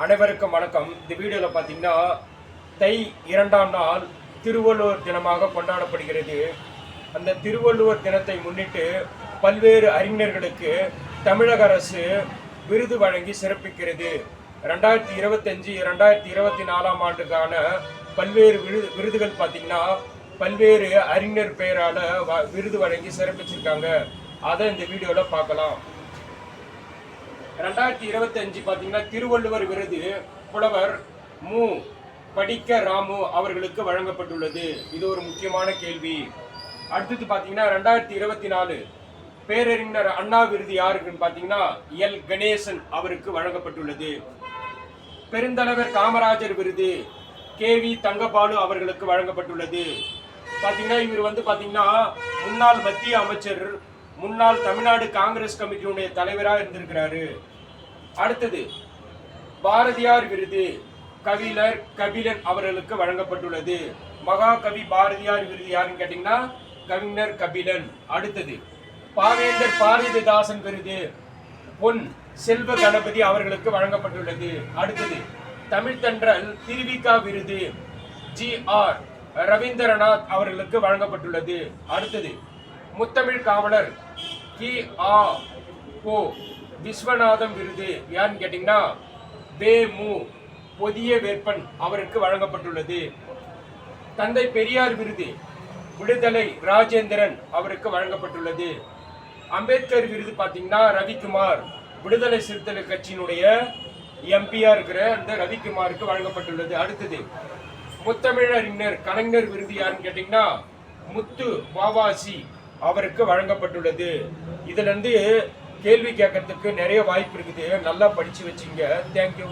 அனைவருக்கும் வணக்கம். இந்த வீடியோவில் பார்த்தீங்கன்னா தை 2ஆம் நாள் திருவள்ளுவர் தினமாக கொண்டாடப்படுகிறது. அந்த திருவள்ளுவர் தினத்தை முன்னிட்டு பல்வேறு அறிஞர்களுக்கு தமிழக அரசு விருது வழங்கி சிறப்பிக்கிறது. 2025 2024ஆம் ஆண்டுக்கான பல்வேறு விருதுகள் பார்த்தீங்கன்னா பல்வேறு அறிஞர் பெயரால் விருது வழங்கி சிறப்பிச்சிருக்காங்க. அதை இந்த வீடியோவில் பார்க்கலாம். 2025 பார்த்தீங்கன்னா திருவள்ளுவர் விருது புலவர் மு. படிக்க ராமு அவர்களுக்கு வழங்கப்பட்டுள்ளது. இது ஒரு முக்கியமான கேள்வி. அடுத்தது பார்த்தீங்கன்னா 2024 பேரறிஞர் அண்ணா விருது யாருக்குன்னு பார்த்தீங்கன்னா எல். கணேசன் அவருக்கு வழங்கப்பட்டுள்ளது. பெருந்தலைவர் காமராஜர் விருது KV. தங்கபாலு அவர்களுக்கு வழங்கப்பட்டுள்ளது. பார்த்தீங்கன்னா இவர் பார்த்தீங்கன்னா முன்னாள் மத்திய அமைச்சர், முன்னாள் தமிழ்நாடு காங்கிரஸ் கமிட்டியுடைய தலைவராக இருந்திருக்கிறாரு. அடுத்தது பாரதியார் விருது கவிஞர் கபிலன் அவர்களுக்கு வழங்கப்பட்டுள்ளது. மகாகவி பாரதியார் விருது யாருன்னு கேட்டீங்கன்னா கவிஞர் கபிலன். அடுத்தது பாவேந்தர் பாரதிதாசன் விருது பொன் செல்வ கணபதி அவர்களுக்கு வழங்கப்பட்டுள்ளது. அடுத்தது தமிழ்த்தன்றல் திருவிகா விருது GR. ரவீந்திரநாத் அவர்களுக்கு வழங்கப்பட்டுள்ளது. அடுத்தது முத்தமிழ் காவலர் KO. விஸ்வநாதம் விருது யாருன்னு கேட்டீங்கன்னா வே.மு. பொதிய வேற்பன் அவருக்கு வழங்கப்பட்டுள்ளது. தந்தை பெரியார் விருது விடுதலை ராஜேந்திரன் அவருக்கு வழங்கப்பட்டுள்ளது. அம்பேத்கர் விருது பார்த்தீங்கன்னா ரவிக்குமார், விடுதலை சிறுத்தைகள் கட்சியினுடைய MP-யா இருக்கிற அந்த ரவிக்குமாருக்கு வழங்கப்பட்டுள்ளது. அடுத்தது முத்தமிழறிஞர் கலைஞர் விருது யாருன்னு கேட்டீங்கன்னா முத்து வாவாசி அவருக்கு வழங்கப்பட்டுள்ளது. இதுல இருந்து கேள்வி கேட்கறதுக்கு நிறைய வாய்ப்பு இருக்குது. நல்லா படிச்சு வச்சுங்க. தேங்க்யூ.